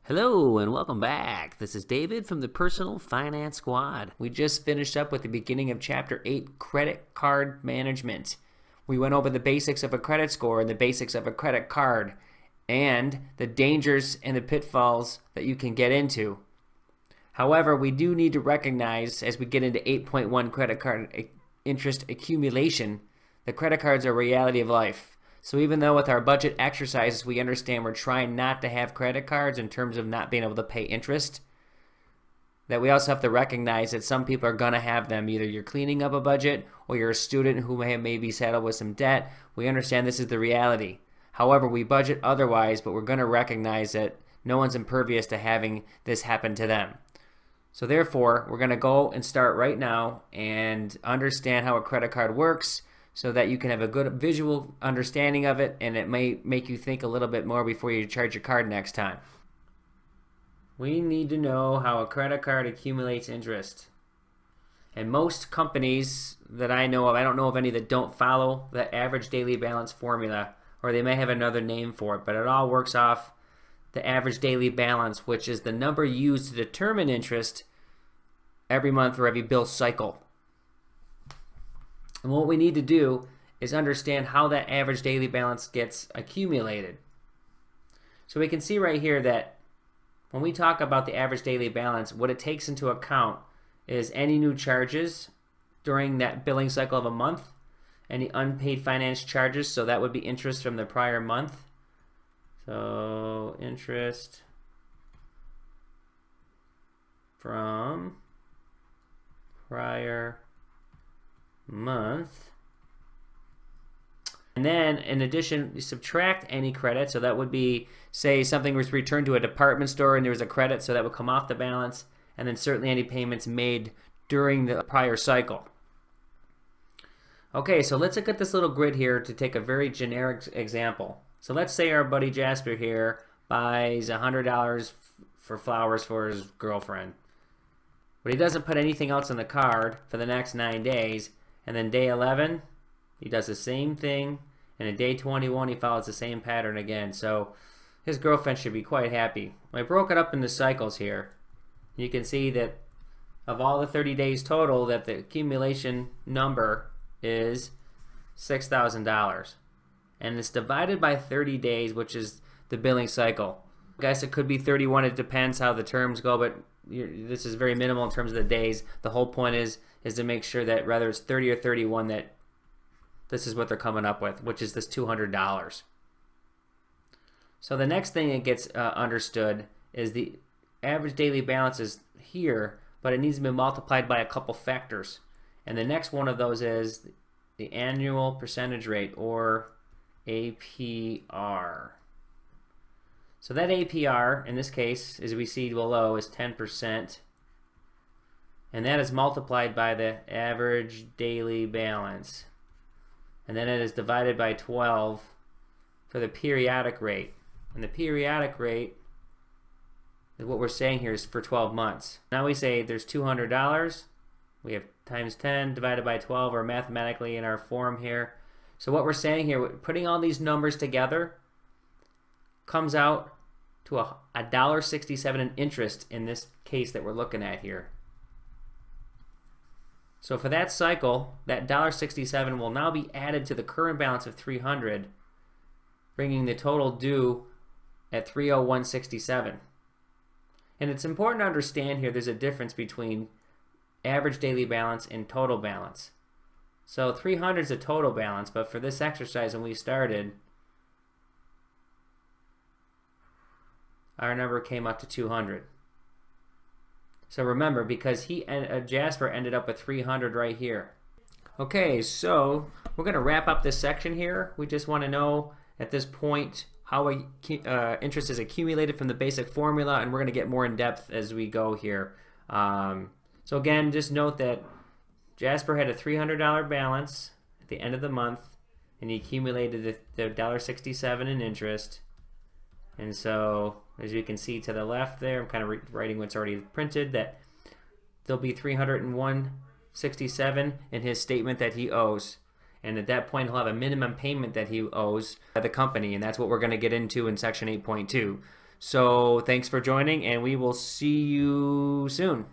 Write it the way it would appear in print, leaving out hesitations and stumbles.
Hello and welcome back. This is David from the Personal Finance Squad. We just finished up with the beginning of Chapter 8, Credit Card Management. We went over the basics of a credit score and the basics of a credit card and the dangers and the pitfalls that you can get into. However, we do need to recognize as we get into 8.1 credit card interest accumulation, the credit cards are a reality of life. So even though with our budget exercises we understand we're trying not to have credit cards in terms of not being able to pay interest, that we also have to recognize that some people are going to have them. Either you're cleaning up a budget or you're a student who may be saddled with some debt. We understand this is the reality. However, we budget otherwise, but we're going to recognize that no one's impervious to having this happen to them. So therefore, we're going to go and start right now and understand how a credit card works, so that you can have a good visual understanding of it, and it may make you think a little bit more before you charge your card next time. We need to know how a credit card accumulates interest. And most companies that I know of, I don't know of any that don't follow the average daily balance formula, or they may have another name for it, but it all works off the average daily balance, which is the number used to determine interest every month or every bill cycle. And what we need to do is understand how that average daily balance gets accumulated. So we can see right here that when we talk about the average daily balance, what it takes into account is any new charges during that billing cycle of a month, any unpaid finance charges, so that would be interest from the prior month. So interest from prior month. And then in addition, you subtract any credit, so that would be, say something was returned to a department store and there was a credit, so that would come off the balance, and then certainly any payments made during the prior cycle. Okay, so let's look at this little grid here to take a very generic example. So let's say our buddy Jasper here buys $100 for flowers for his girlfriend, but he doesn't put anything else on the card for the next 9 days. And then day 11, he does the same thing. And in day 21, he follows the same pattern again. So his girlfriend should be quite happy. I broke it up into cycles here. You can see that of all the 30 days total, that the accumulation number is $6,000. And it's divided by 30 days, which is the billing cycle. I guess it could be 31. It depends how the terms go, but this is very minimal in terms of the days. The whole point is to make sure that whether it's 30 or 31, that this is what they're coming up with, which is this $200. So the next thing that gets understood is the average daily balance is here, but it needs to be multiplied by a couple factors. And the next one of those is the annual percentage rate, or APR. So that APR, in this case, as we see below, is 10%. And that is multiplied by the average daily balance. And then it is divided by 12 for the periodic rate. And the periodic rate, is what we're saying here, is for 12 months. Now we say there's $200. We have times 10 divided by 12, or mathematically in our form here. So what we're saying here, putting all these numbers together, comes out to $1.67 in interest in this case that we're looking at here. So for that cycle, that $1.67 will now be added to the current balance of $300, bringing the total due at $301.67. And it's important to understand here there's a difference between average daily balance and total balance. So 300 is a total balance, but for this exercise when we started, our number came up to 200. So remember, because Jasper ended up with 300 right here. Okay, so we're going to wrap up this section here. We just want to know at this point how interest is accumulated from the basic formula, and we're going to get more in depth as we go here. So again, just note that Jasper had a $300 balance at the end of the month, and he accumulated the $1.67 in interest. And so, as you can see to the left there, I'm kind of writing what's already printed, that there'll be $301.67 in his statement that he owes. And at that point, he'll have a minimum payment that he owes by the company, and that's what we're going to get into in section 8.2. So thanks for joining, and we will see you soon.